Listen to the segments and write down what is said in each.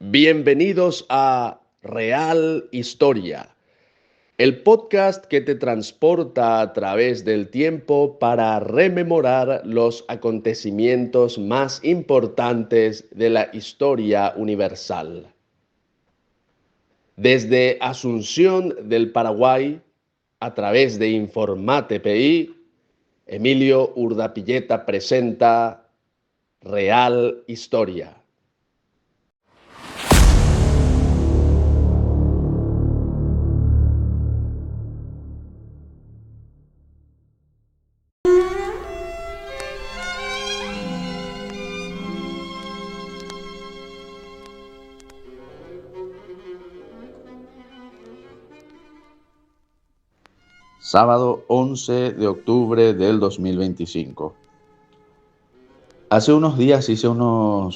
Bienvenidos a Real Historia, el podcast que te transporta a través del tiempo para rememorar los acontecimientos más importantes de la historia universal. Desde Asunción del Paraguay, a través de Informate PI, Emilio Urdapilleta presenta Real Historia. Sábado 11 de octubre del 2025. Hace unos días hice un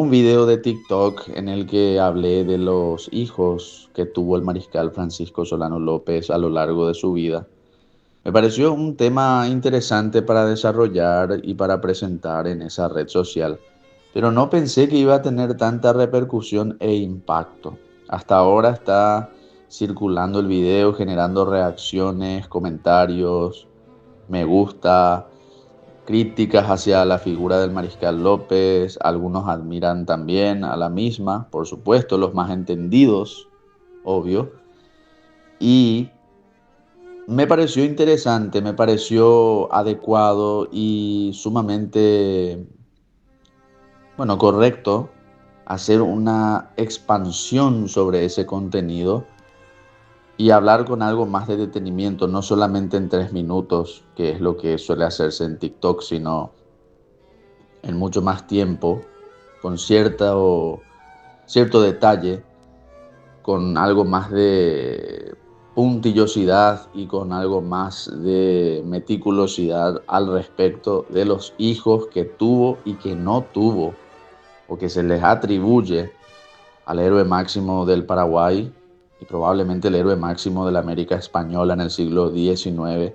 video de TikTok en el que hablé de los hijos que tuvo el mariscal Francisco Solano López a lo largo de su vida. Me pareció un tema interesante para desarrollar y para presentar en esa red social, pero no pensé que iba a tener tanta repercusión e impacto. Hasta ahora está circulando el video, generando reacciones, comentarios, me gusta, críticas hacia la figura del mariscal López. Algunos admiran también a la misma, por supuesto, los más entendidos, obvio. Y me pareció interesante, me pareció adecuado y sumamente, correcto hacer una expansión sobre ese contenido y hablar con algo más de detenimiento, no solamente en 3 minutos, que es lo que suele hacerse en TikTok, sino en mucho más tiempo, con cierto detalle, con algo más de puntillosidad y con algo más de meticulosidad al respecto de los hijos que tuvo y que no tuvo, o que se les atribuye al héroe máximo del Paraguay y probablemente el héroe máximo de la América Española en el siglo XIX,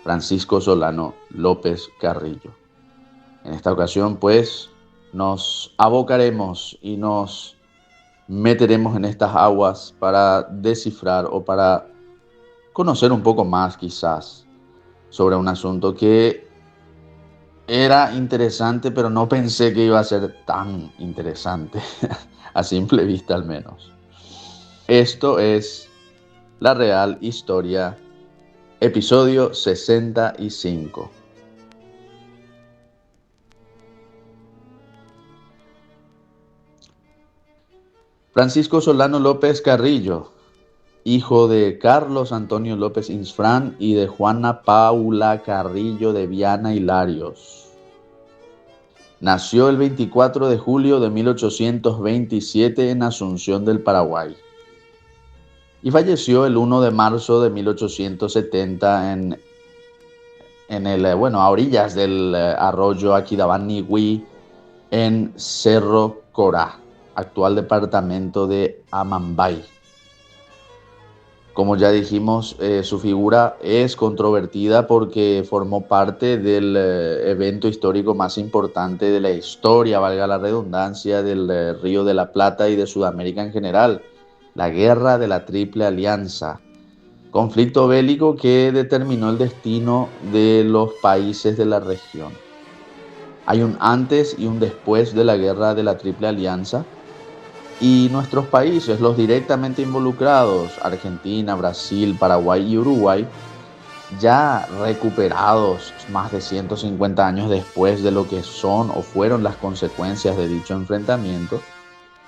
Francisco Solano López Carrillo. En esta ocasión, pues, nos abocaremos y nos meteremos en estas aguas para descifrar o para conocer un poco más, quizás, sobre un asunto que era interesante, pero no pensé que iba a ser tan interesante, a simple vista al menos. Esto es La Real Historia, episodio 65. Francisco Solano López Carrillo, hijo de Carlos Antonio López Insfrán y de Juana Paula Carrillo de Viana y Larios. Nació el 24 de julio de 1827 en Asunción del Paraguay y falleció el 1 de marzo de 1870 a orillas del arroyo Aquidabán-Nigüí, en Cerro Corá, actual departamento de Amambay. Como ya dijimos, su figura es controvertida porque formó parte del evento histórico más importante de la historia, valga la redundancia, del Río de la Plata y de Sudamérica en general, la Guerra de la Triple Alianza, conflicto bélico que determinó el destino de los países de la región. Hay un antes y un después de la Guerra de la Triple Alianza. Y nuestros países, los directamente involucrados, Argentina, Brasil, Paraguay y Uruguay, ya recuperados más de 150 años después de lo que son o fueron las consecuencias de dicho enfrentamiento,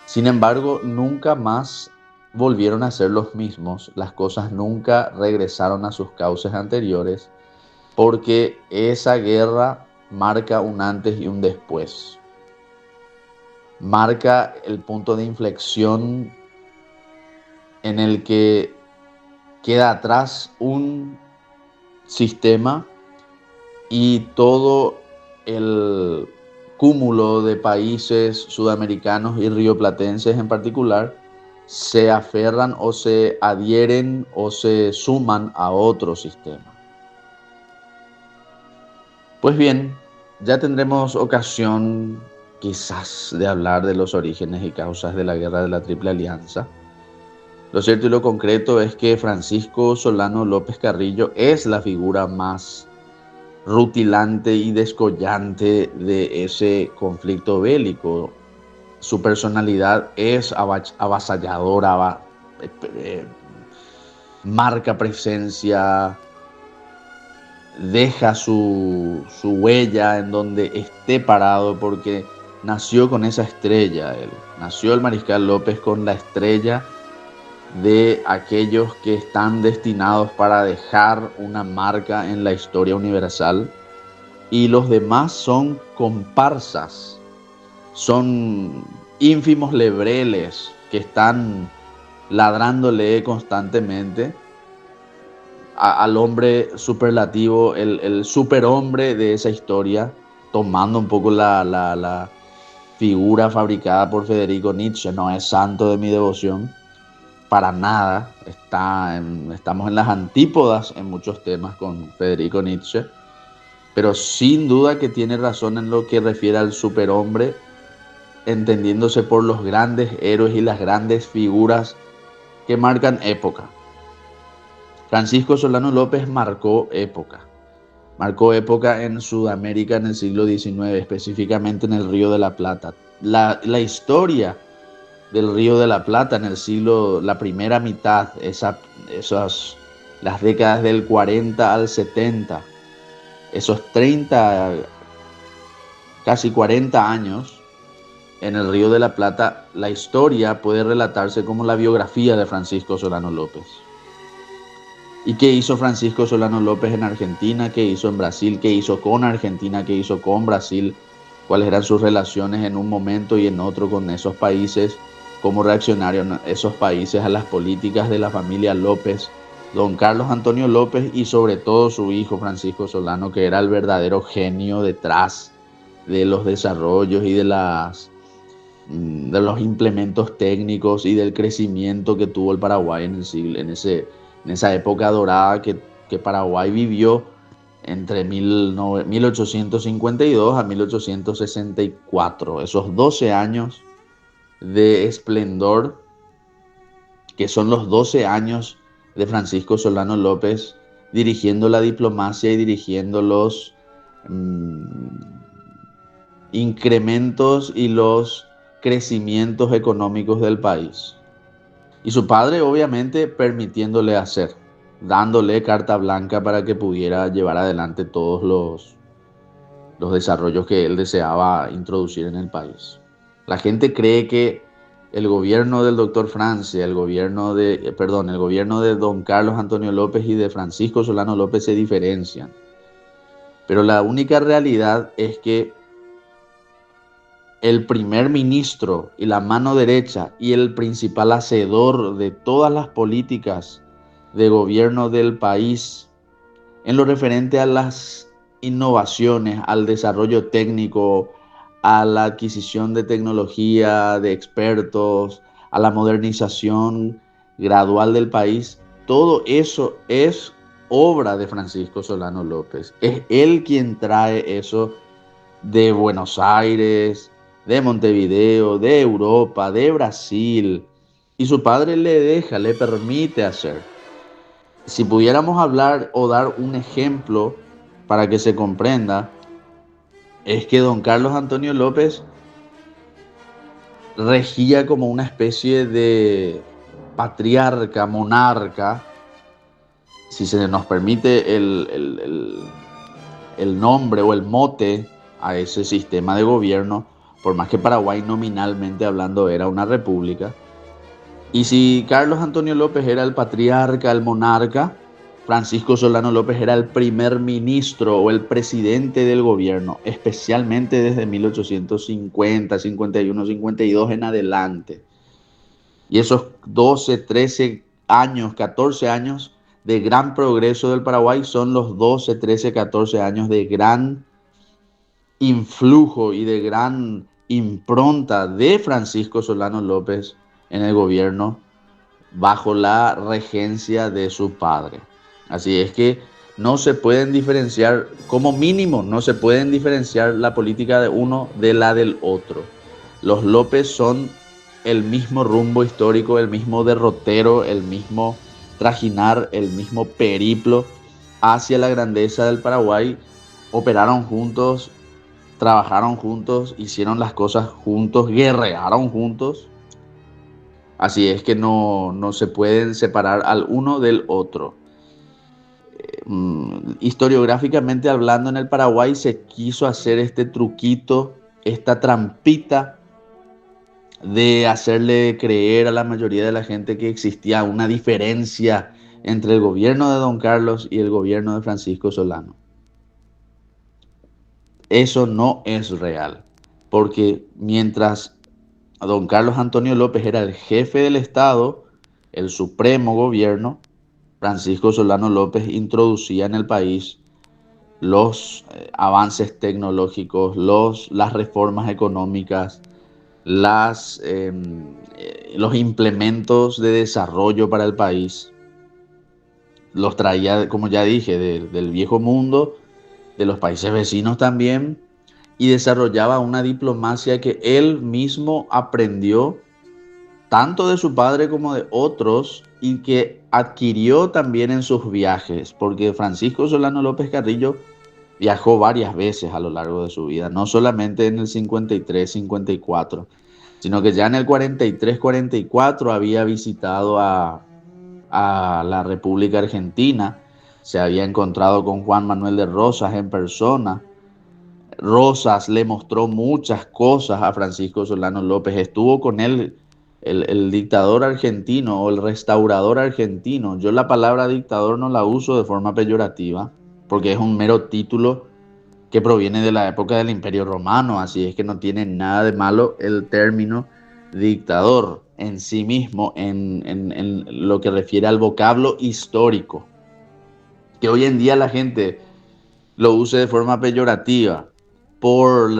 sin embargo, nunca más volvieron a ser los mismos, las cosas nunca regresaron a sus cauces anteriores, porque esa guerra marca un antes y un después. Marca el punto de inflexión en el que queda atrás un sistema y todo el cúmulo de países sudamericanos y rioplatenses en particular se aferran o se adhieren o se suman a otro sistema. Pues bien, ya tendremos ocasión quizás de hablar de los orígenes y causas de la Guerra de la Triple Alianza. Lo cierto y lo concreto es que Francisco Solano López Carrillo es la figura más rutilante y descollante de ese conflicto bélico. Su personalidad es avasalladora, eh, marca presencia, deja su huella en donde esté parado, porque nació con esa estrella él. Nació el Mariscal López con la estrella de aquellos que están destinados para dejar una marca en la historia universal, y los demás son comparsas, son ínfimos lebreles que están ladrándole constantemente al hombre superlativo, el superhombre de esa historia, tomando un poco la figura fabricada por Federico Nietzsche. No es santo de mi devoción, para nada. Estamos en las antípodas en muchos temas con Federico Nietzsche, pero sin duda que tiene razón en lo que refiere al superhombre, entendiéndose por los grandes héroes y las grandes figuras que marcan época. Francisco Solano López marcó época en Sudamérica en el siglo XIX, específicamente en el Río de la Plata. La historia del Río de la Plata en el la primera mitad, las décadas del 40 al 70, esos 30, casi 40 años en el Río de la Plata, la historia puede relatarse como la biografía de Francisco Solano López. ¿Y qué hizo Francisco Solano López en Argentina? ¿Qué hizo en Brasil? ¿Qué hizo con Argentina? ¿Qué hizo con Brasil? ¿Cuáles eran sus relaciones en un momento y en otro con esos países? ¿Cómo reaccionaron esos países a las políticas de la familia López? Don Carlos Antonio López y sobre todo su hijo Francisco Solano, que era el verdadero genio detrás de los desarrollos y de los implementos técnicos y del crecimiento que tuvo el Paraguay en esa época dorada que Paraguay vivió entre 1852 a 1864. Esos 12 años de esplendor, que son los 12 años de Francisco Solano López dirigiendo la diplomacia y dirigiendo los incrementos y los crecimientos económicos del país. Y su padre obviamente permitiéndole hacer, dándole carta blanca para que pudiera llevar adelante todos los desarrollos que él deseaba introducir en el país. La gente cree que el gobierno del doctor Francia, el gobierno de don Carlos Antonio López y de Francisco Solano López se diferencian. Pero la única realidad es que el primer ministro y la mano derecha y el principal hacedor de todas las políticas de gobierno del país en lo referente a las innovaciones, al desarrollo técnico, a la adquisición de tecnología, de expertos, a la modernización gradual del país, todo eso es obra de Francisco Solano López. Es él quien trae eso de Buenos Aires, de Montevideo, de Europa, de Brasil, y su padre le permite hacer. Si pudiéramos hablar o dar un ejemplo para que se comprenda, es que don Carlos Antonio López regía como una especie de patriarca, monarca, si se nos permite el nombre o el mote a ese sistema de gobierno, por más que Paraguay nominalmente hablando era una república. Y si Carlos Antonio López era el patriarca, el monarca, Francisco Solano López era el primer ministro o el presidente del gobierno, especialmente desde 1850, 51, 52 en adelante. Y esos 12, 13 años, 14 años de gran progreso del Paraguay son los 12, 13, 14 años de gran influjo y de gran impronta de Francisco Solano López en el gobierno bajo la regencia de su padre. Así es que no se pueden diferenciar, como mínimo, no se pueden diferenciar la política de uno de la del otro. Los López son el mismo rumbo histórico, el mismo derrotero, el mismo trajinar, el mismo periplo hacia la grandeza del Paraguay. Operaron juntos, trabajaron juntos, hicieron las cosas juntos, guerrearon juntos. Así es que no se pueden separar al uno del otro. Historiográficamente hablando, en el Paraguay se quiso hacer este truquito, esta trampita de hacerle creer a la mayoría de la gente que existía una diferencia entre el gobierno de Don Carlos y el gobierno de Francisco Solano. Eso no es real, porque mientras Don Carlos Antonio López era el jefe del Estado, el supremo gobierno, Francisco Solano López introducía en el país los avances tecnológicos, las reformas económicas, los implementos de desarrollo para el país. Los traía, como ya dije, del viejo mundo, de los países vecinos también, y desarrollaba una diplomacia que él mismo aprendió tanto de su padre como de otros y que adquirió también en sus viajes, porque Francisco Solano López Carrillo viajó varias veces a lo largo de su vida, no solamente en el 53, 54, sino que ya en el 43, 44 había visitado a la República Argentina, se había encontrado con Juan Manuel de Rosas en persona. Rosas le mostró muchas cosas a Francisco Solano López, estuvo con él el dictador argentino o el restaurador argentino. Yo la palabra dictador no la uso de forma peyorativa, porque es un mero título que proviene de la época del Imperio Romano, así es que no tiene nada de malo el término dictador en sí mismo, en lo que refiere al vocablo histórico, que hoy en día la gente lo use de forma peyorativa por,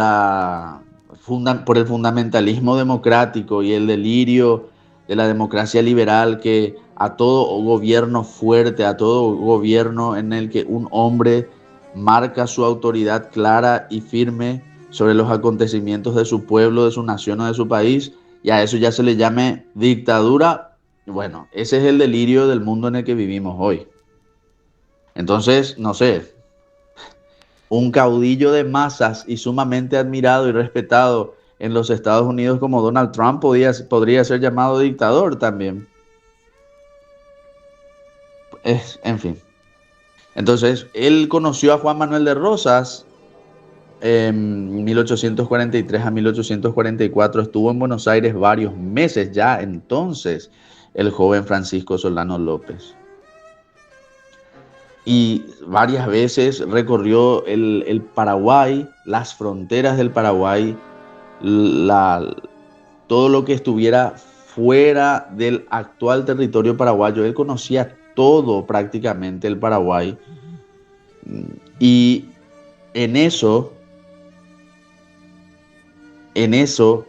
por el fundamentalismo democrático y el delirio de la democracia liberal, que a todo gobierno fuerte, a todo gobierno en el que un hombre marca su autoridad clara y firme sobre los acontecimientos de su pueblo, de su nación o de su país, y a eso ya se le llame dictadura. Bueno, ese es el delirio del mundo en el que vivimos hoy. Entonces, no sé, un caudillo de masas y sumamente admirado y respetado en los Estados Unidos como Donald Trump podría ser llamado dictador también. En fin. Entonces, él conoció a Juan Manuel de Rosas en 1843 a 1844. Estuvo en Buenos Aires varios meses ya entonces el joven Francisco Solano López. Y varias veces recorrió el Paraguay, las fronteras del Paraguay, la, todo lo que estuviera fuera del actual territorio paraguayo. Él conocía todo prácticamente el Paraguay. Y en eso, en eso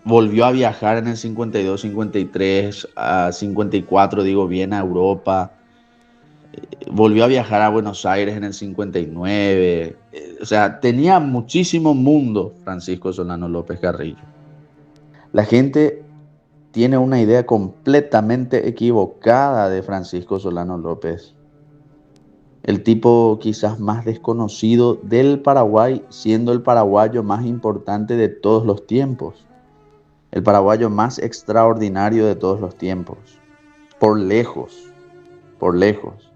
volvió a viajar en el 52, 53, a 54, digo bien, a Europa. Volvió a viajar a Buenos Aires en el 59. O sea, tenía muchísimo mundo Francisco Solano López Carrillo. La gente tiene una idea completamente equivocada de Francisco Solano López. El tipo quizás más desconocido del Paraguay, siendo el paraguayo más importante de todos los tiempos. El paraguayo más extraordinario de todos los tiempos. Por lejos, por lejos.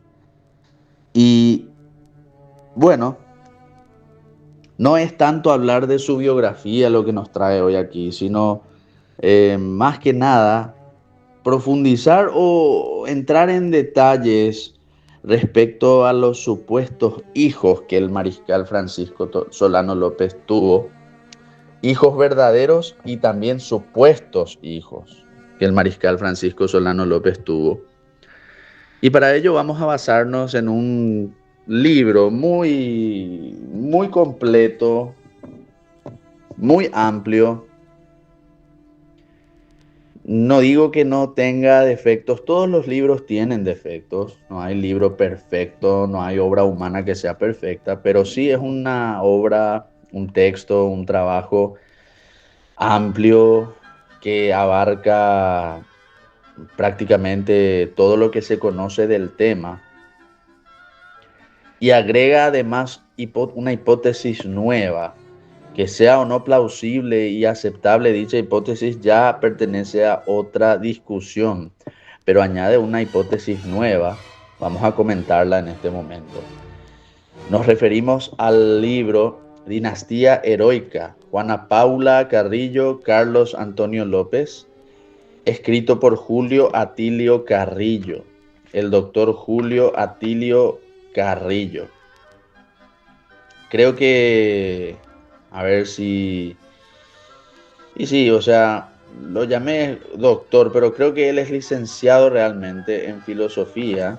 Y bueno, no es tanto hablar de su biografía lo que nos trae hoy aquí, sino más que nada profundizar o entrar en detalles respecto a los supuestos hijos que el mariscal Francisco Solano López tuvo, hijos verdaderos y también supuestos hijos que el mariscal Francisco Solano López tuvo. Y para ello vamos a basarnos en un libro muy completo, muy amplio. No digo que no tenga defectos, todos los libros tienen defectos, no hay libro perfecto, no hay obra humana que sea perfecta, pero sí es una obra, un texto, un trabajo amplio que abarca prácticamente todo lo que se conoce del tema y agrega además una hipótesis nueva. Que sea o no plausible y aceptable dicha hipótesis ya pertenece a otra discusión, pero añade una hipótesis nueva. Vamos a comentarla en este momento. Nos referimos al libro Dinastía Heroica, Juana Paula Carrillo, Carlos Antonio López, escrito por Julio Atilio Carrillo, el doctor Julio Atilio Carrillo. Creo que, a ver si... Y sí, o sea, lo llamé doctor, pero creo que él es licenciado realmente en filosofía,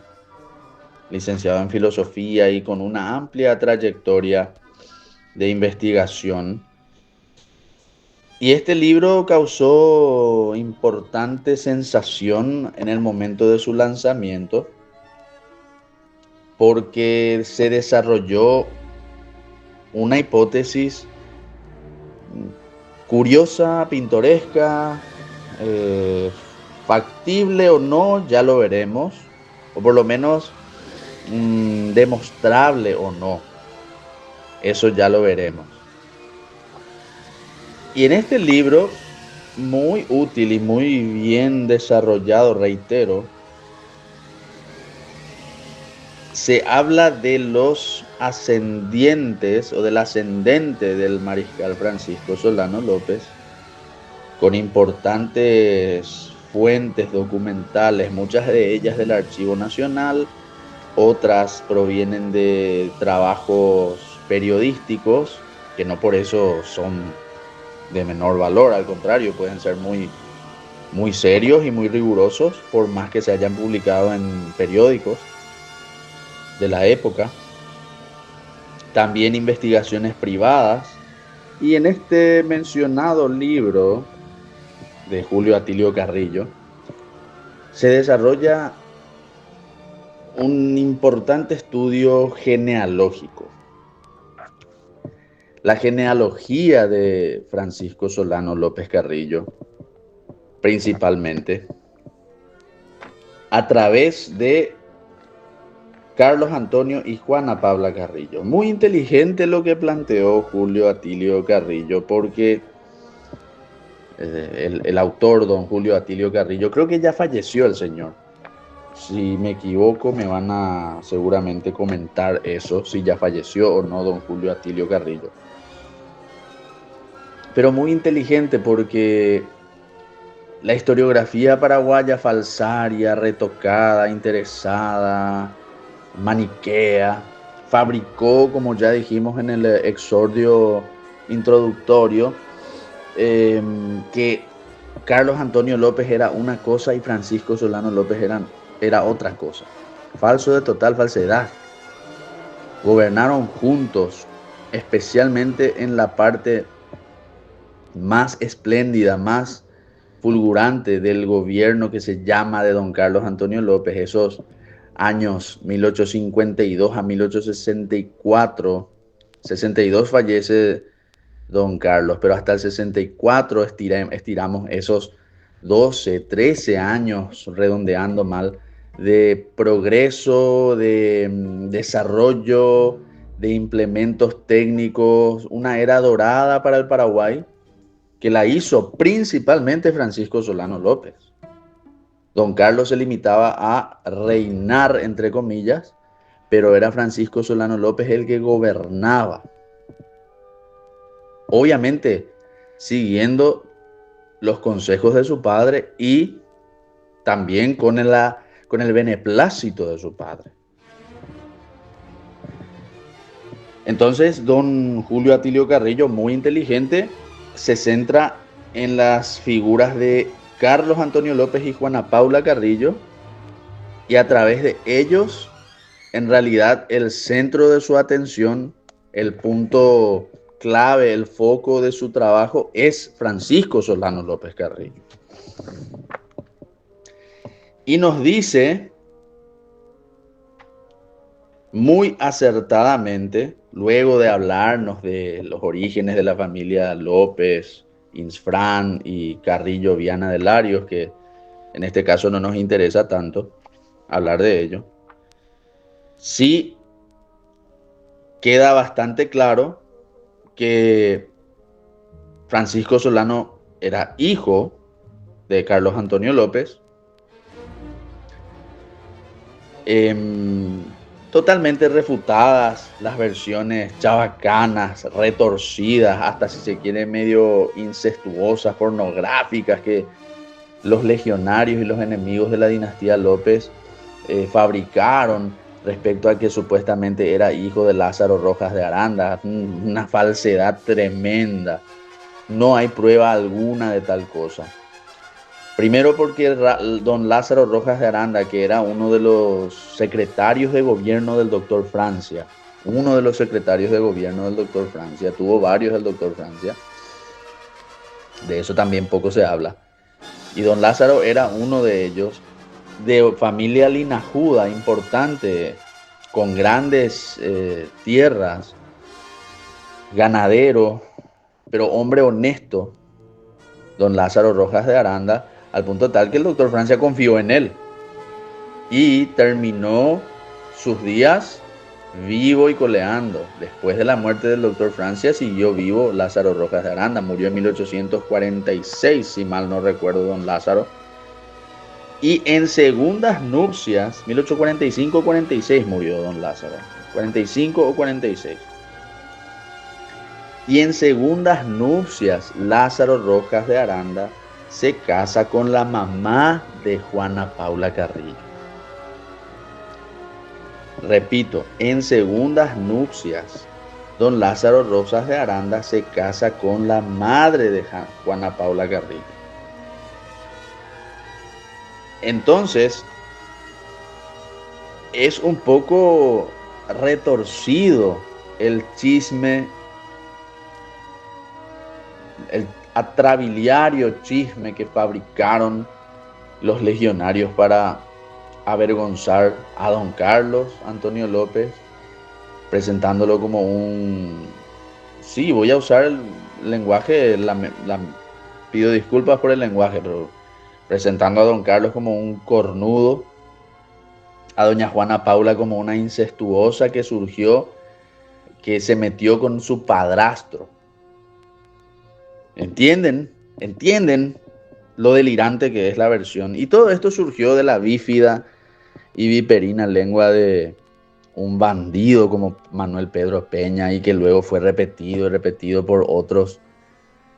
licenciado en filosofía y con una amplia trayectoria de investigación. Y este libro causó importante sensación en el momento de su lanzamiento porque se desarrolló una hipótesis curiosa, pintoresca, eh, factible o no, ya lo veremos, o por lo menos demostrable o no, eso ya lo veremos. Y en este libro, muy útil y muy bien desarrollado, reitero, se habla de los ascendientes o del ascendente del mariscal Francisco Solano López, con importantes fuentes documentales, muchas de ellas del Archivo Nacional, otras provienen de trabajos periodísticos, que no por eso son de menor valor, al contrario, pueden ser muy serios y muy rigurosos, por más que se hayan publicado en periódicos de la época. También investigaciones privadas. Y en este mencionado libro de Julio Atilio Carrillo, se desarrolla un importante estudio genealógico. La genealogía de Francisco Solano López Carrillo, principalmente, a través de Carlos Antonio y Juana Paula Carrillo. Muy inteligente lo que planteó Julio Atilio Carrillo, porque el autor, don Julio Atilio Carrillo, creo que ya falleció el señor. Si me equivoco, me van a seguramente comentar eso, si ya falleció o no don Julio Atilio Carrillo. Pero muy inteligente porque la historiografía paraguaya falsaria, retocada, interesada, maniquea, fabricó, como ya dijimos en el exordio introductorio, que Carlos Antonio López era una cosa y Francisco Solano López era otra cosa. Falso de total falsedad. Gobernaron juntos, especialmente en la parte más espléndida, más fulgurante del gobierno que se llama de don Carlos Antonio López, esos años 1852 a 1864. 62 fallece don Carlos, pero hasta el 64 estiramos esos 12, 13 años, redondeando mal, de progreso, de desarrollo, de implementos técnicos, una era dorada para el Paraguay, que la hizo principalmente Francisco Solano López. Don Carlos se limitaba a reinar, entre comillas, pero era Francisco Solano López el que gobernaba. Obviamente, siguiendo los consejos de su padre y también con el beneplácito de su padre. Entonces, don Julio Atilio Carrillo, muy inteligente, se centra en las figuras de Carlos Antonio López y Juana Paula Carrillo, y a través de ellos, en realidad, el centro de su atención, el punto clave, el foco de su trabajo es Francisco Solano López Carrillo. Y nos dice muy acertadamente, luego de hablarnos de los orígenes de la familia López, Insfrán y Carrillo Viana de Larios, que en este caso no nos interesa tanto hablar de ello, sí queda bastante claro que Francisco Solano era hijo de Carlos Antonio López, totalmente refutadas las versiones chabacanas, retorcidas, hasta si se quiere medio incestuosas, pornográficas, que los legionarios y los enemigos de la dinastía López fabricaron respecto a que supuestamente era hijo de Lázaro Rojas de Aranda. Una falsedad tremenda. No hay prueba alguna de tal cosa. Primero porque don Lázaro Rojas de Aranda, que era uno de los secretarios de gobierno del doctor Francia, uno de los secretarios de gobierno del doctor Francia, tuvo varios del doctor Francia, de eso también poco se habla, y don Lázaro era uno de ellos, de familia linajuda importante, con grandes tierras, ganadero, pero hombre honesto, don Lázaro Rojas de Aranda, al punto tal que el doctor Francia confió en él y terminó sus días vivo y coleando. Después de la muerte del doctor Francia siguió vivo Lázaro Rojas de Aranda, murió en 1846, si mal no recuerdo, don Lázaro. Y en segundas nupcias, 1845 o 46 murió don Lázaro, 45 o 46. Y en segundas nupcias, Lázaro Rojas de Aranda se casa con la mamá de Juana Paula Carrillo. Repito, en segundas nupcias, don Lázaro Rojas de Aranda se casa con la madre de Juana Paula Carrillo. Entonces, es un poco retorcido el chisme, el atrabiliario chisme que fabricaron los legionarios para avergonzar a don Carlos Antonio López, presentándolo como un... Sí, voy a usar el lenguaje, pido disculpas por el lenguaje, pero presentando a don Carlos como un cornudo, a doña Juana Paula como una incestuosa que surgió, que se metió con su padrastro. ¿Entienden? ¿Entienden lo delirante que es la versión? Y todo esto surgió de la bífida y viperina lengua de un bandido como Manuel Pedro Peña, y que luego fue repetido y repetido por otros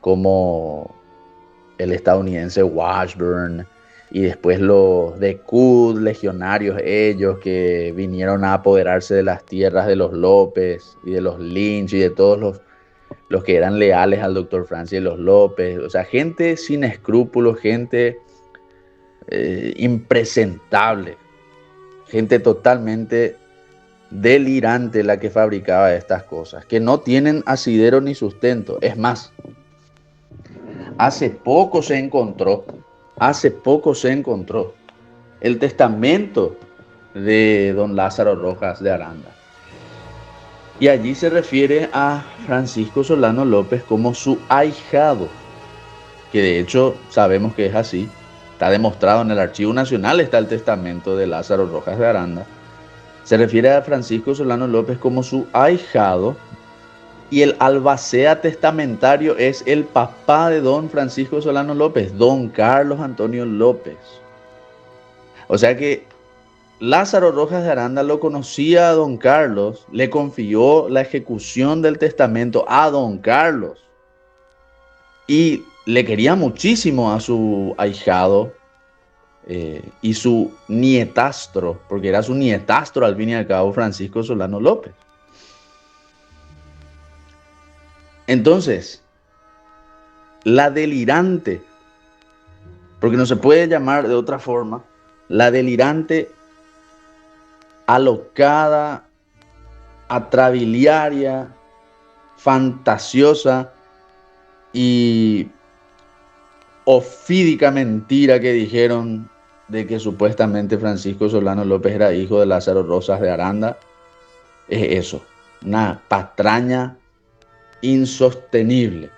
como el estadounidense Washburn, y después los de Cud, legionarios ellos, que vinieron a apoderarse de las tierras de los López y de los Lynch y de todos los que eran leales al doctor Francia y los López. O sea, gente sin escrúpulos, gente impresentable, gente totalmente delirante la que fabricaba estas cosas, que no tienen asidero ni sustento. Es más, hace poco se encontró el testamento de don Lázaro Rojas de Aranda. Y allí se refiere a Francisco Solano López como su ahijado, que de hecho sabemos que es así. Está demostrado en el Archivo Nacional, está el testamento de Lázaro Rojas de Aranda. Se refiere a Francisco Solano López como su ahijado, y el albacea testamentario es el papá de don Francisco Solano López, don Carlos Antonio López. O sea que Lázaro Rojas de Aranda lo conocía a don Carlos, le confió la ejecución del testamento a don Carlos y le quería muchísimo a su ahijado y su nietastro, porque era su nietastro al fin y al cabo, Francisco Solano López. Entonces, la delirante, porque no se puede llamar de otra forma, la delirante, alocada, atrabiliaria, fantasiosa y ofídica mentira que dijeron de que supuestamente Francisco Solano López era hijo de Lázaro Rosas de Aranda, es eso, una patraña insostenible.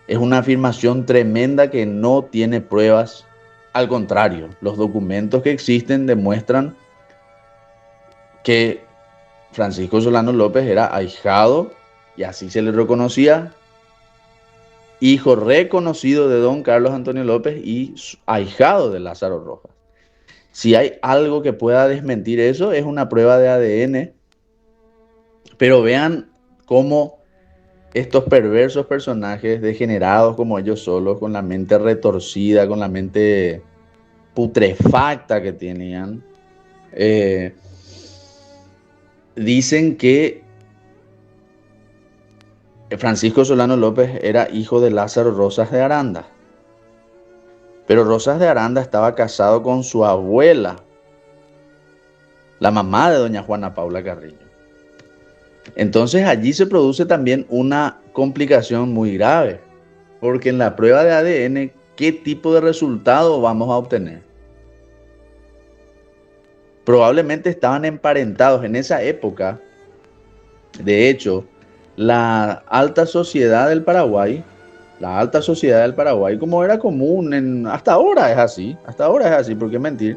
Es una afirmación tremenda que no tiene pruebas. Al contrario, los documentos que existen demuestran que Francisco Solano López era ahijado, y así se le reconocía, hijo reconocido de don Carlos Antonio López y ahijado de Lázaro Rojas. Si hay algo que pueda desmentir eso, es una prueba de ADN. Pero vean cómo estos perversos personajes degenerados como ellos solos, con la mente retorcida, con la mente putrefacta que tenían, dicen que Francisco Solano López era hijo de Lázaro Rosas de Aranda. Pero Rosas de Aranda estaba casado con su abuela, la mamá de doña Juana Paula Carrillo. Entonces allí se produce también una complicación muy grave, porque en la prueba de ADN, ¿qué tipo de resultado vamos a obtener? Probablemente estaban emparentados en esa época. De hecho, la alta sociedad del Paraguay, como era común, hasta ahora es así, ¿por qué mentir?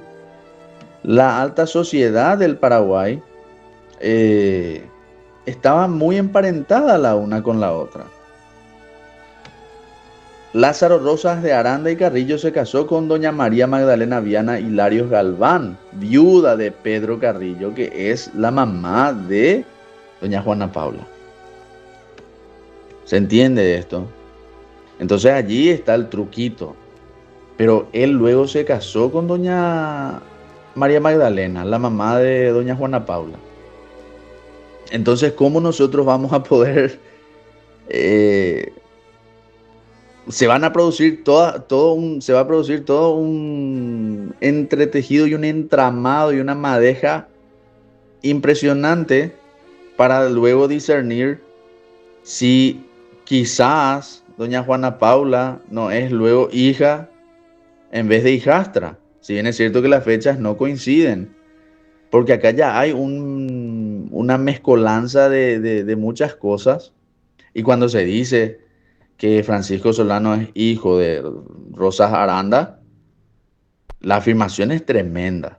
La alta sociedad del Paraguay estaba muy emparentada la una con la otra. Lázaro Rosas de Aranda y Carrillo se casó con doña María Magdalena Viana Hilarios Galván, viuda de Pedro Carrillo, que es la mamá de doña Juana Paula. ¿Se entiende esto? Entonces allí está el truquito. Pero él luego se casó con doña María Magdalena, la mamá de doña Juana Paula. Entonces, ¿cómo nosotros vamos a poder... se va a producir todo un entretejido y un entramado y una madeja impresionante para luego discernir si quizás doña Juana Paula no es luego hija en vez de hijastra. Si bien es cierto que las fechas no coinciden, porque acá ya hay una mezcolanza de muchas cosas, y cuando se dice que Francisco Solano es hijo de Rosas Aranda, la afirmación es tremenda.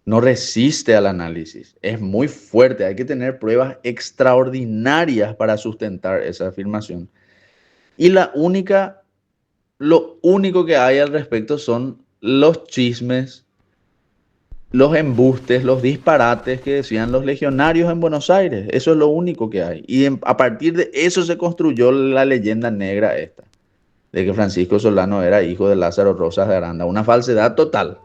No resiste al análisis. Es muy fuerte. Hay que tener pruebas extraordinarias para sustentar esa afirmación. Y lo único que hay al respecto son los chismes, los embustes, los disparates que decían los legionarios en Buenos Aires. Eso es lo único que hay. Y a partir de eso se construyó la leyenda negra esta, de que Francisco Solano era hijo de Lázaro Rosas de Aranda. Una falsedad total.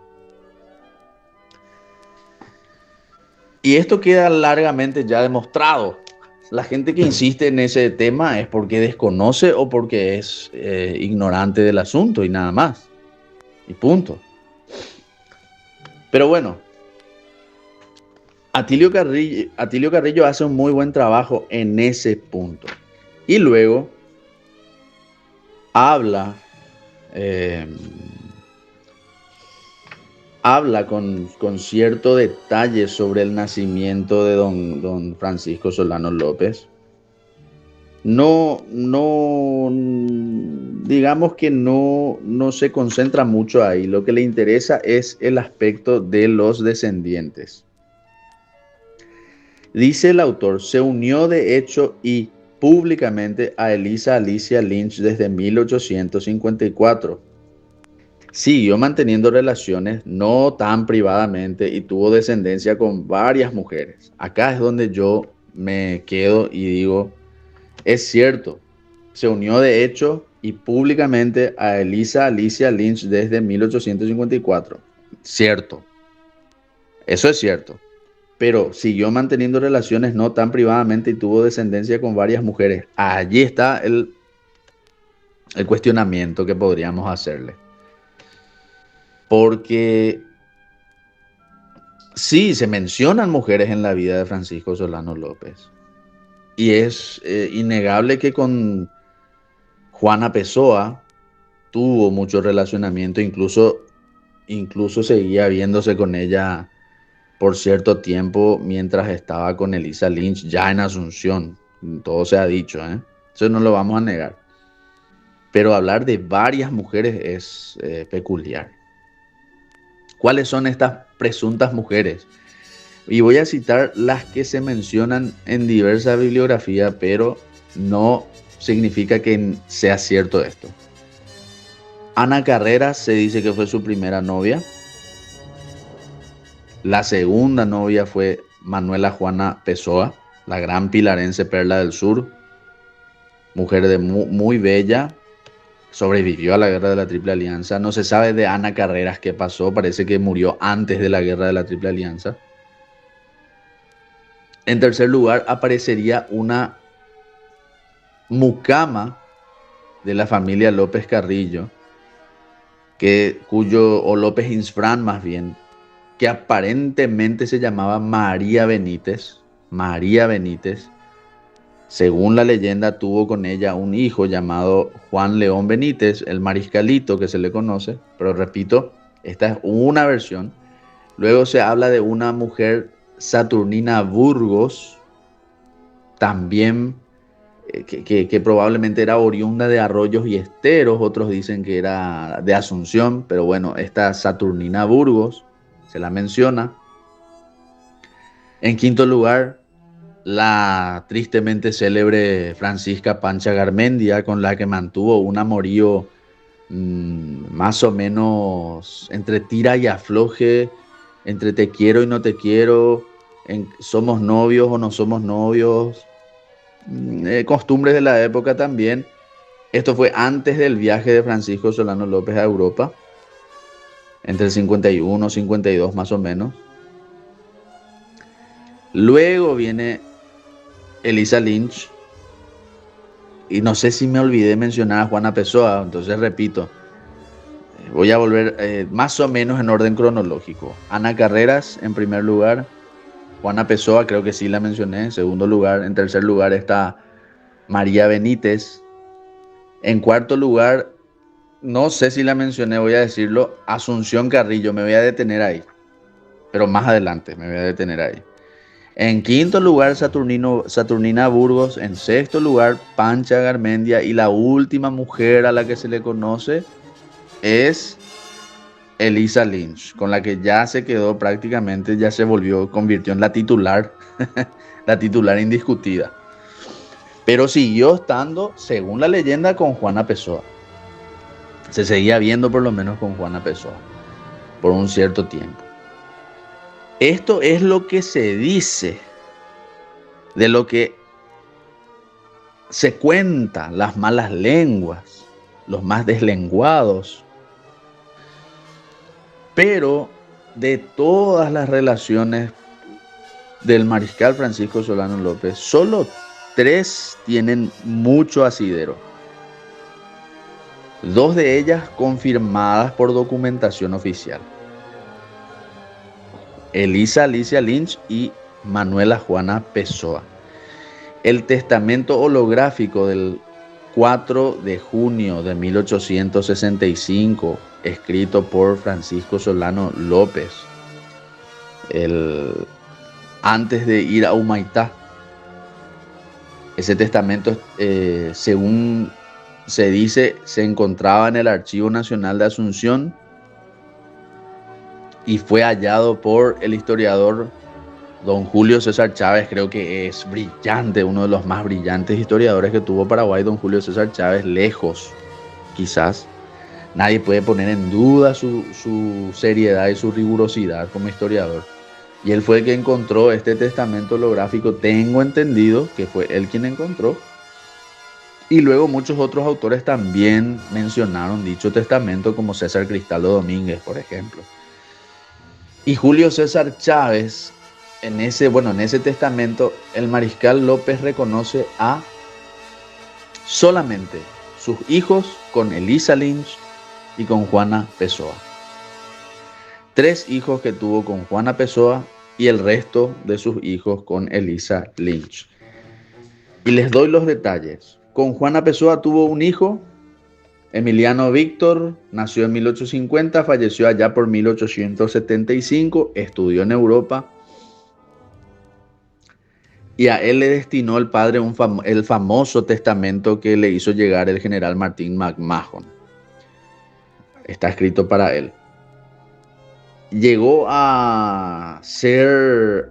Y esto queda largamente ya demostrado. La gente que insiste en ese tema es porque desconoce o porque es ignorante del asunto y nada más. Y punto. Pero bueno, Atilio Carrillo hace un muy buen trabajo en ese punto. Y luego habla con cierto detalle sobre el nacimiento de don Francisco Solano López. No, digamos que no se concentra mucho ahí. Lo que le interesa es el aspecto de los descendientes. Dice el autor, se unió de hecho y públicamente a Elisa Alicia Lynch desde 1854. Siguió manteniendo relaciones no tan privadamente y tuvo descendencia con varias mujeres. Acá es donde yo me quedo y digo, es cierto, se unió de hecho y públicamente a Elisa Alicia Lynch desde 1854. Cierto, eso es cierto. Pero siguió manteniendo relaciones no tan privadamente y tuvo descendencia con varias mujeres. Allí está el cuestionamiento que podríamos hacerle. Porque sí, se mencionan mujeres en la vida de Francisco Solano López. Y es innegable que con Juana Pessoa tuvo mucho relacionamiento, incluso seguía viéndose con ella por cierto tiempo mientras estaba con Elisa Lynch ya en Asunción. Todo se ha dicho, ¿eh? Eso no lo vamos a negar. Pero hablar de varias mujeres es peculiar. ¿Cuáles son estas presuntas mujeres? Y voy a citar las que se mencionan en diversas bibliografías, pero no significa que sea cierto esto. Ana Carreras se dice que fue su primera novia. La segunda novia fue Manuela Juana Pessoa, la gran pilarense Perla del Sur, mujer muy bella, sobrevivió a la guerra de la Triple Alianza. No se sabe de Ana Carreras qué pasó, parece que murió antes de la guerra de la Triple Alianza. En tercer lugar aparecería una mucama de la familia López Carrillo, o López Insfrán más bien, que aparentemente se llamaba María Benítez. María Benítez, según la leyenda, tuvo con ella un hijo llamado Juan León Benítez, el mariscalito que se le conoce, pero repito, esta es una versión. Luego se habla de una mujer Saturnina Burgos, también que probablemente era oriunda de Arroyos y Esteros, otros dicen que era de Asunción, pero bueno, esta Saturnina Burgos se la menciona. En quinto lugar, la tristemente célebre Francisca Pancha Garmendia, con la que mantuvo un amorío más o menos entre tira y afloje, entre te quiero y no te quiero, somos novios o no somos novios, costumbres de la época también. Esto fue antes del viaje de Francisco Solano López a Europa, entre el 51 y 52 más o menos. Luego viene Elisa Lynch, y no sé si me olvidé mencionar a Juana Pessoa, entonces repito, voy a volver más o menos en orden cronológico. Ana Carreras en primer lugar, Juana Pessoa creo que sí la mencioné en segundo lugar, en tercer lugar está María Benítez, en cuarto lugar, no sé si la mencioné, voy a decirlo, Asunción Carrillo, me voy a detener ahí, pero más adelante me voy a detener ahí. En quinto lugar, Saturnina Burgos. En sexto lugar, Pancha Garmendia. Y la última mujer a la que se le conoce es Elisa Lynch, con la que ya se quedó prácticamente, ya se convirtió en la titular, la titular indiscutida. Pero siguió estando, según la leyenda, con Juana Pessoa. Se seguía viendo por lo menos con Juana Pessoa por un cierto tiempo. Esto es lo que se dice de lo que se cuenta, las malas lenguas, los más deslenguados. Pero de todas las relaciones del mariscal Francisco Solano López, solo 3 tienen mucho asidero. 2 de ellas confirmadas por documentación oficial. Elisa Alicia Lynch y Manuela Juana Pessoa. El testamento holográfico del 4 de junio de 1865, escrito por Francisco Solano López, antes de ir a Humaitá. Ese testamento, según se dice, se encontraba en el Archivo Nacional de Asunción y fue hallado por el historiador don Julio César Chávez. Creo que es brillante, uno de los más brillantes historiadores que tuvo Paraguay, don Julio César Chávez, lejos, quizás. Nadie puede poner en duda su seriedad y su rigurosidad como historiador. Y él fue el que encontró este testamento holográfico, tengo entendido que fue él quien encontró. Y luego muchos otros autores también mencionaron dicho testamento, como César Cristaldo Domínguez, por ejemplo. Y Julio César Chávez, en ese testamento, el mariscal López reconoce a solamente sus hijos con Elisa Lynch y con Juana Pessoa. 3 hijos que tuvo con Juana Pessoa y el resto de sus hijos con Elisa Lynch. Y les doy los detalles. Con Juana Pessoa tuvo un hijo Emiliano Víctor nació en 1850, falleció allá por 1875, estudió en Europa y a él le destinó el padre el famoso testamento que le hizo llegar el general Martin McMahon. Está escrito para él. Llegó a ser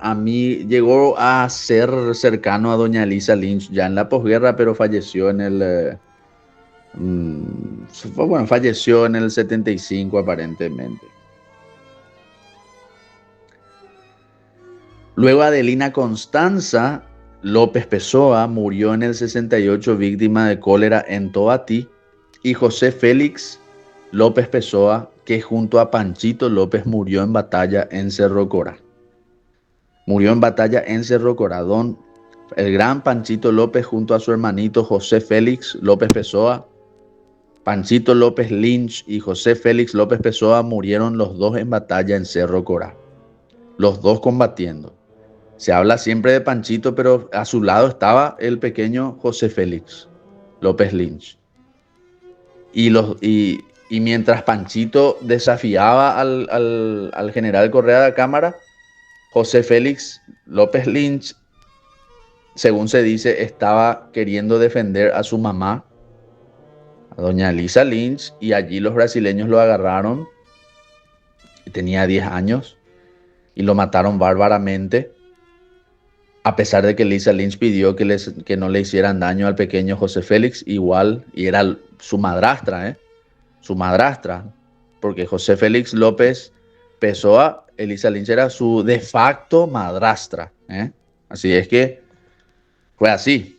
cercano a doña Elisa Lynch ya en la posguerra, pero falleció en el falleció en el 75 aparentemente. Luego Adelina Constanza López Pessoa murió en el 68 víctima de cólera en Toatí, y José Félix López Pessoa, que junto a Panchito López murió en batalla en Cerro Corá. El gran Panchito López junto a su hermanito José Félix López Pessoa. Panchito López Lynch y José Félix López Pessoa murieron los dos en batalla en Cerro Corá. Los dos combatiendo. Se habla siempre de Panchito, pero a su lado estaba el pequeño José Félix López Lynch. Y mientras Panchito desafiaba al general Correa de Cámara, José Félix López Lynch, según se dice, estaba queriendo defender a su mamá, a doña Elisa Lynch, y allí los brasileños lo agarraron. Tenía 10 años y lo mataron bárbaramente, a pesar de que Elisa Lynch pidió que no le hicieran daño al pequeño José Félix, igual, y era su madrastra, porque José Félix López Pessoa, Elisa Lynch era su de facto madrastra, Así es que fue así.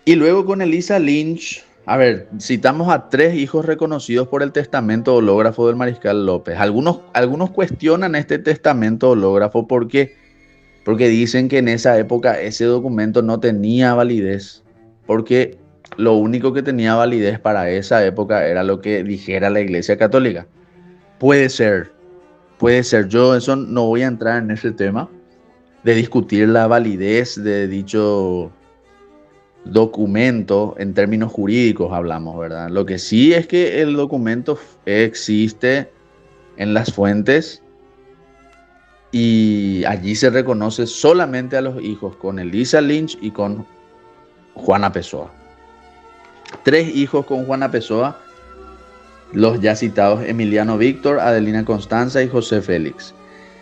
Y luego con Elisa Lynch, citamos a 3 hijos reconocidos por el testamento hológrafo del mariscal López. Algunos cuestionan este testamento hológrafo porque dicen que en esa época ese documento no tenía validez, porque lo único que tenía validez para esa época era lo que dijera la Iglesia Católica. Puede ser. Yo eso no voy a entrar en ese tema de discutir la validez de dicho documento en términos jurídicos, hablamos, ¿verdad? Lo que sí es que el documento existe en las fuentes y allí se reconoce solamente a los hijos con Elisa Lynch y con Juana Pessoa. 3 hijos con Juana Pessoa, los ya citados Emiliano Víctor, Adelina Constanza y José Félix.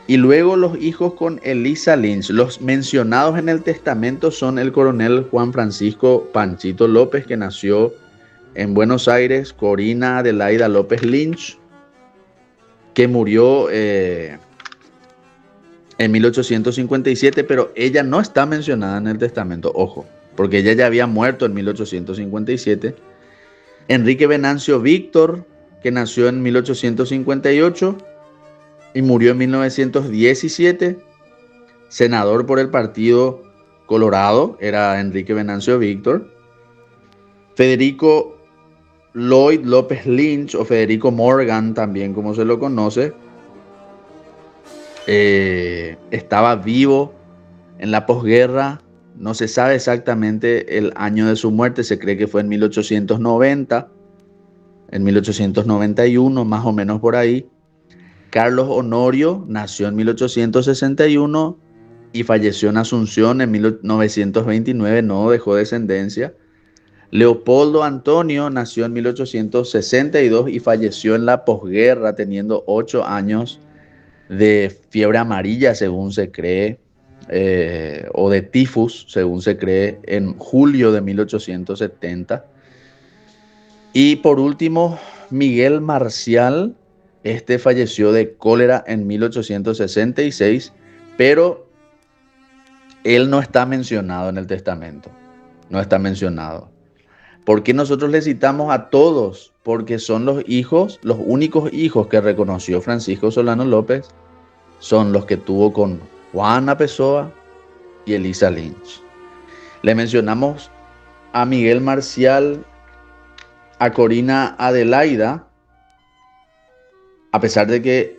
Y luego los hijos con Elisa Lynch. Los mencionados en el testamento son el coronel Juan Francisco Panchito López, que nació en Buenos Aires, Corina Adelaida López Lynch, que murió en 1857, pero ella no está mencionada en el testamento, ojo, porque ella ya había muerto en 1857. Enrique Venancio Víctor, que nació en 1858 y murió en 1917, senador por el Partido Colorado, era Enrique Venancio Víctor. Federico Lloyd López Lynch, o Federico Morgan también como se lo conoce, estaba vivo en la posguerra. No se sabe exactamente el año de su muerte, se cree que fue en 1890, en 1891, más o menos por ahí. Carlos Honorio nació en 1861 y falleció en Asunción en 1929, no dejó descendencia. Leopoldo Antonio nació en 1862 y falleció en la posguerra teniendo 8 años de fiebre amarilla, según se cree, o de tifus, según se cree, en julio de 1870. Y por último, Miguel Marcial, falleció de cólera en 1866, pero él no está mencionado en el testamento, no está mencionado. ¿Por qué nosotros le citamos a todos? Porque son los únicos hijos que reconoció Francisco Solano López, son los que tuvo con Juana Pessoa y Elisa Lynch. Le mencionamos a Miguel Marcial, a Corina Adelaida, a pesar de que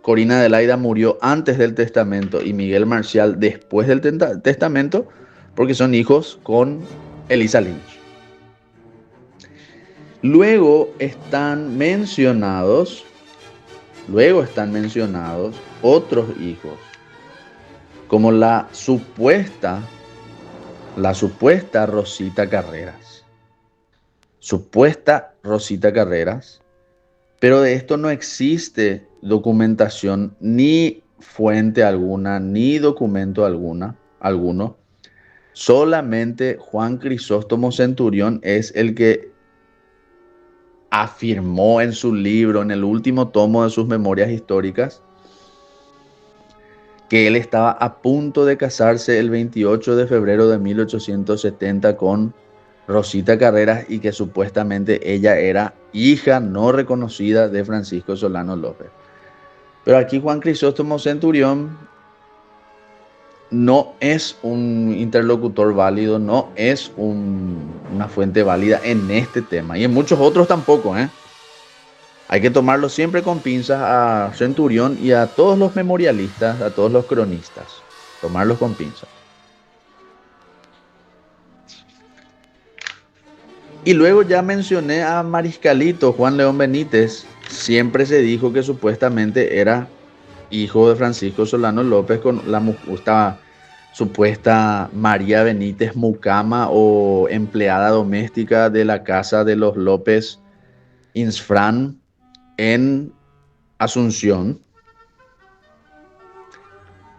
Corina Adelaida murió antes del testamento y Miguel Marcial después del testamento, porque son hijos con Elisa Lynch. Luego están mencionados, otros hijos, como la supuesta Rosita Carreras. Supuesta Rosita Carreras, pero de esto no existe documentación, ni fuente alguna, ni documento alguno. Solamente Juan Crisóstomo Centurión es el que afirmó en su libro, en el último tomo de sus memorias históricas, que él estaba a punto de casarse el 28 de febrero de 1870 con Rosita Carreras y que supuestamente ella era hija no reconocida de Francisco Solano López. Pero aquí Juan Crisóstomo Centurión no es un interlocutor válido, no es una fuente válida en este tema y en muchos otros tampoco, ¿eh? Hay que tomarlo siempre con pinzas a Centurión y a todos los memorialistas, a todos los cronistas. Tomarlos con pinzas. Y luego ya mencioné a Mariscalito, Juan León Benítez. Siempre se dijo que supuestamente era hijo de Francisco Solano López con esta supuesta María Benítez Mucama o empleada doméstica de la casa de los López Insfrán en Asunción.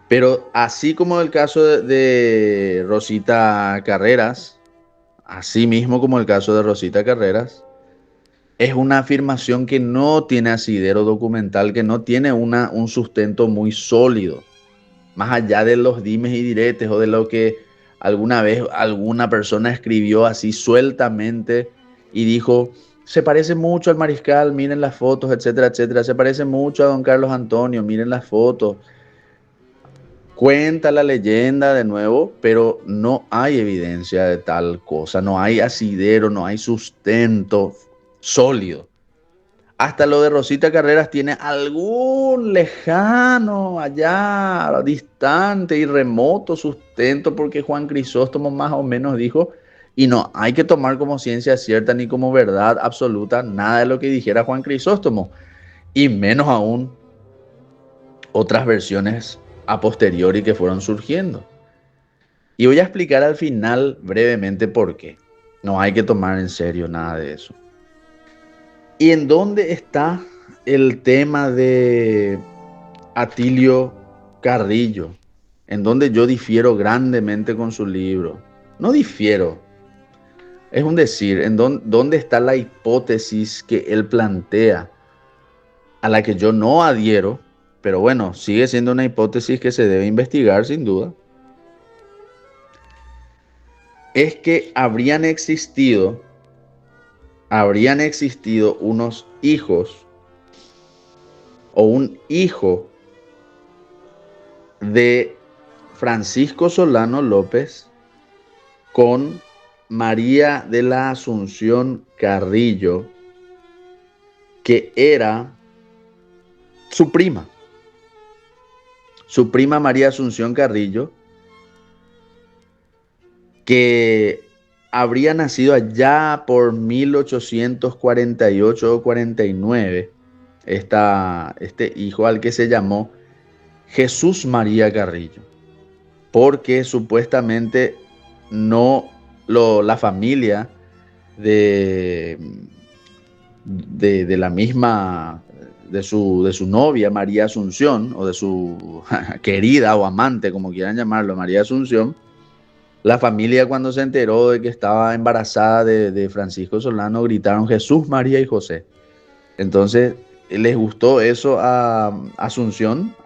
Pero así como el caso de Rosita Carreras, así mismo como el caso de Rosita Carreras, es una afirmación que no tiene asidero documental, que no tiene un sustento muy sólido, más allá de los dimes y diretes o de lo que alguna vez alguna persona escribió así sueltamente y dijo, se parece mucho al mariscal, miren las fotos, etcétera, etcétera, se parece mucho a don Carlos Antonio, miren las fotos. Cuenta la leyenda de nuevo, pero no hay evidencia de tal cosa, no hay asidero, no hay sustento sólido. Hasta lo de Rosita Carreras tiene algún lejano, allá, distante y remoto sustento, porque Juan Crisóstomo más o menos dijo, y no hay que tomar como ciencia cierta ni como verdad absoluta nada de lo que dijera Juan Crisóstomo, y menos aún otras versiones a posteriori que fueron surgiendo. Y voy a explicar al final brevemente por qué. No hay que tomar en serio nada de eso. ¿Y en dónde está el tema de Atilio Carrillo? En donde yo difiero grandemente con su libro. No difiero, es un decir, en dónde está la hipótesis que él plantea, a la que yo no adhiero, pero bueno, sigue siendo una hipótesis que se debe investigar sin duda. Es que habrían existido unos hijos o un hijo de Francisco Solano López con María de la Asunción Carrillo, que era su prima María Asunción Carrillo, que habría nacido allá por 1848 o 49, este hijo al que se llamó Jesús María Carrillo, porque supuestamente la familia de la misma, de su novia María Asunción, o de su querida o amante, como quieran llamarlo, María Asunción, la familia cuando se enteró de que estaba embarazada de Francisco Solano gritaron Jesús, María y José. Entonces les gustó eso a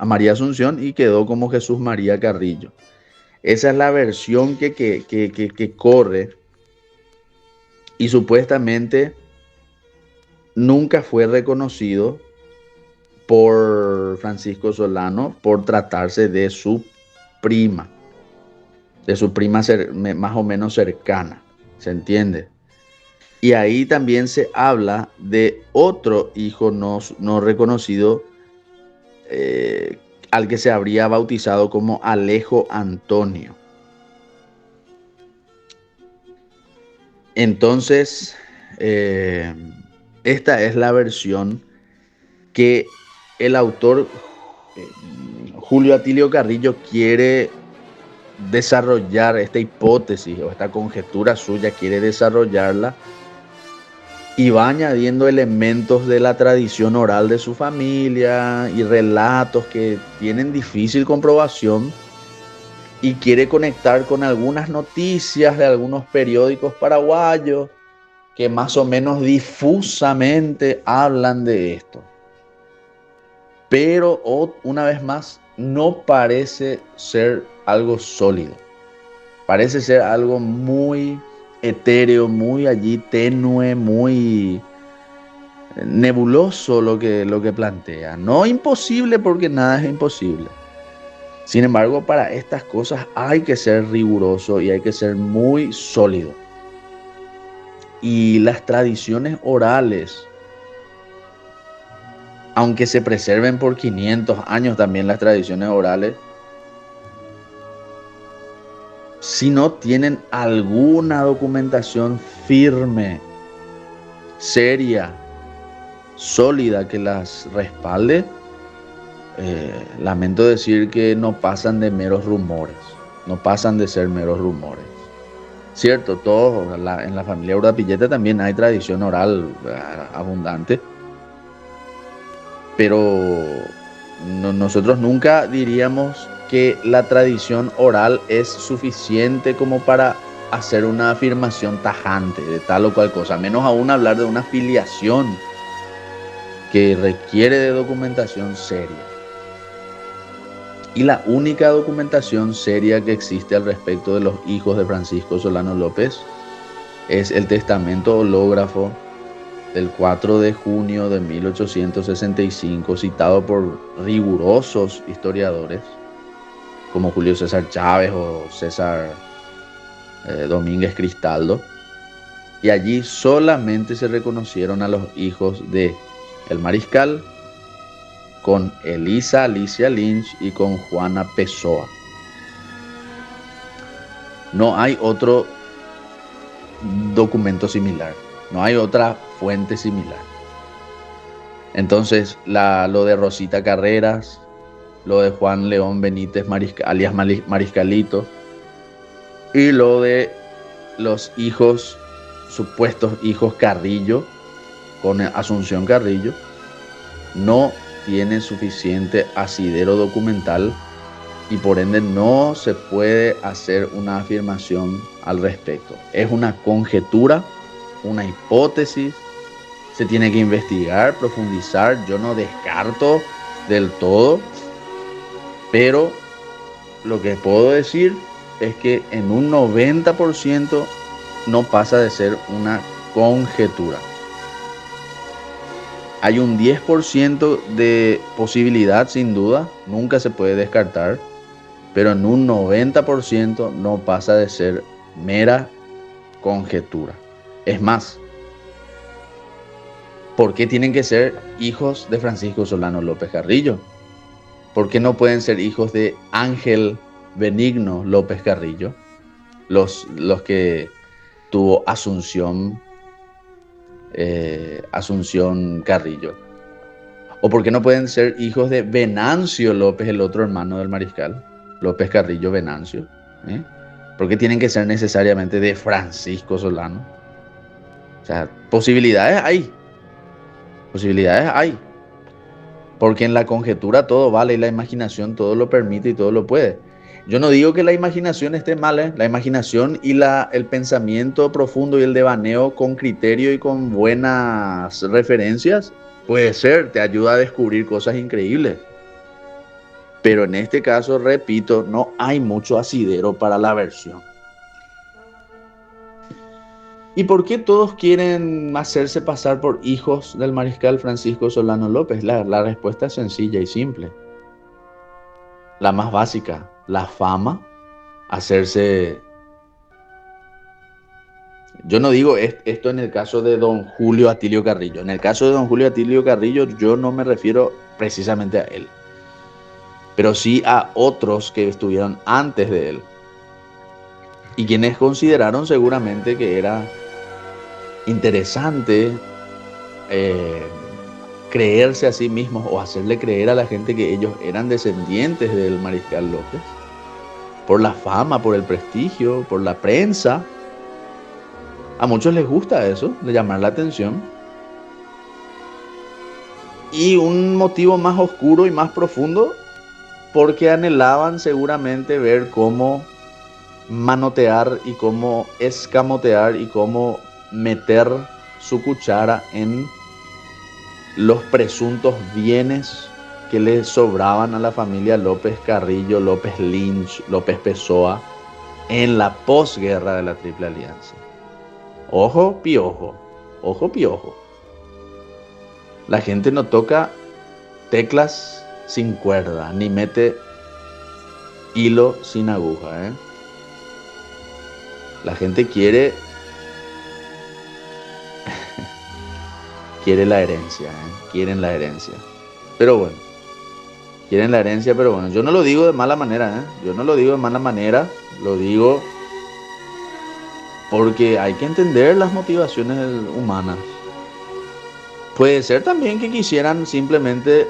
María Asunción, y quedó como Jesús María Carrillo. Esa es la versión que corre, y supuestamente nunca fue reconocido por Francisco Solano por tratarse de su prima más o menos cercana, ¿se entiende? Y ahí también se habla de otro hijo no reconocido, al que se habría bautizado como Alejo Antonio. Entonces, eh, esta es la versión que el autor eh, Julio Atilio Carrillo quiere desarrollar esta hipótesis o esta conjetura suya, quiere desarrollarla y va añadiendo elementos de la tradición oral de su familia y relatos que tienen difícil comprobación y quiere conectar con algunas noticias de algunos periódicos paraguayos que más o menos difusamente hablan de esto. Pero una vez más, no parece ser algo sólido. Parece ser algo muy etéreo, muy allí tenue, muy nebuloso lo que plantea. No imposible porque nada es imposible. Sin embargo, para estas cosas hay que ser riguroso y hay que ser muy sólido. Y las tradiciones orales, aunque se preserven por 500 años también las tradiciones orales, si no tienen alguna documentación firme, seria, sólida que las respalde, lamento decir que no pasan de meros rumores, no pasan de ser meros rumores. Cierto, todos, en la familia Urdapilleta también hay tradición oral abundante, pero nosotros nunca diríamos que la tradición oral es suficiente como para hacer una afirmación tajante de tal o cual cosa, menos aún hablar de una filiación que requiere de documentación seria. Y la única documentación seria que existe al respecto de los hijos de Francisco Solano López es el testamento hológrafo del 4 de junio de 1865, citado por rigurosos historiadores como Julio César Chávez o César Domínguez Cristaldo. Y allí solamente se reconocieron a los hijos de el mariscal con Elisa Alicia Lynch y con Juana Pessoa. No hay otro documento similar, no hay otra fuente similar. Entonces, lo de Rosita Carreras, lo de Juan León Benítez alias Mariscalito, y lo de los hijos, supuestos hijos Carrillo, con Asunción Carrillo, no tiene suficiente asidero documental y por ende no se puede hacer una afirmación al respecto. Es una conjetura, una hipótesis, se tiene que investigar, profundizar. Yo no descarto del todo, pero lo que puedo decir es que en un 90% no pasa de ser una conjetura. Hay un 10% de posibilidad, sin duda, nunca se puede descartar, pero en un 90% no pasa de ser mera conjetura. Es más, ¿por qué tienen que ser hijos de Francisco Solano López Carrillo? ¿Por qué no pueden ser hijos de Ángel Benigno López Carrillo? Los que tuvo Asunción Carrillo. ¿O por qué no pueden ser hijos de Venancio López, el otro hermano del mariscal? López Carrillo Venancio. ¿Por qué tienen que ser necesariamente de Francisco Solano? O sea, posibilidades hay. Posibilidades hay. Porque en la conjetura todo vale y la imaginación todo lo permite y todo lo puede. Yo no digo que la imaginación esté mal, ¿eh? La imaginación y el pensamiento profundo y el devaneo con criterio y con buenas referencias puede ser, te ayuda a descubrir cosas increíbles. Pero en este caso, repito, no hay mucho asidero para la versión. ¿Y por qué todos quieren hacerse pasar por hijos del mariscal Francisco Solano López? La respuesta es sencilla y simple. La más básica, la fama, hacerse... Yo no digo esto en el caso de don Julio Atilio Carrillo. En el caso de don Julio Atilio Carrillo yo no me refiero precisamente a él, pero sí a otros que estuvieron antes de él y quienes consideraron seguramente que era interesante eh, creerse a sí mismos o hacerle creer a la gente que ellos eran descendientes del Mariscal López, por la fama, por el prestigio, por la prensa. A muchos les gusta eso, de llamar la atención. Y un motivo más oscuro y más profundo, porque anhelaban seguramente ver cómo manotear y cómo escamotear y cómo meter su cuchara en los presuntos bienes que le sobraban a la familia López Carrillo, López Lynch, López Pessoa en la posguerra de la Triple Alianza. Ojo, piojo, ojo, piojo. La gente no toca teclas sin cuerda, ni mete hilo sin aguja, ¿eh? La gente quiere la herencia, ¿eh? Quieren la herencia. Pero bueno, quieren la herencia, pero bueno, yo no lo digo de mala manera, ¿eh? Yo no lo digo de mala manera, lo digo porque hay que entender las motivaciones humanas. Puede ser también que quisieran simplemente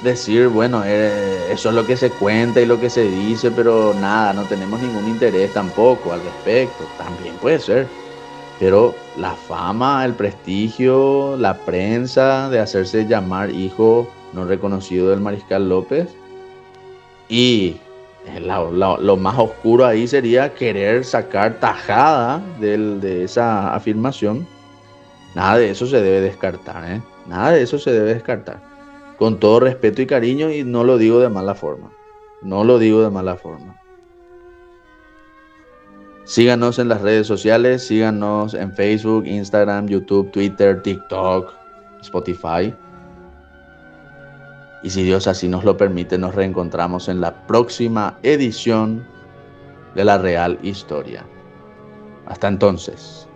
decir, bueno, eso es lo que se cuenta y lo que se dice, pero nada, no tenemos ningún interés tampoco al respecto. También puede ser. Pero la fama, el prestigio, la prensa de hacerse llamar hijo no reconocido del Mariscal López. Y lo más oscuro ahí sería querer sacar tajada de esa afirmación. Nada de eso se debe descartar, ¿eh? Nada de eso se debe descartar. Con todo respeto y cariño, y no lo digo de mala forma. No lo digo de mala forma. Síganos en las redes sociales, síganos en Facebook, Instagram, YouTube, Twitter, TikTok, Spotify. Y si Dios así nos lo permite, nos reencontramos en la próxima edición de La Real Historia. Hasta entonces.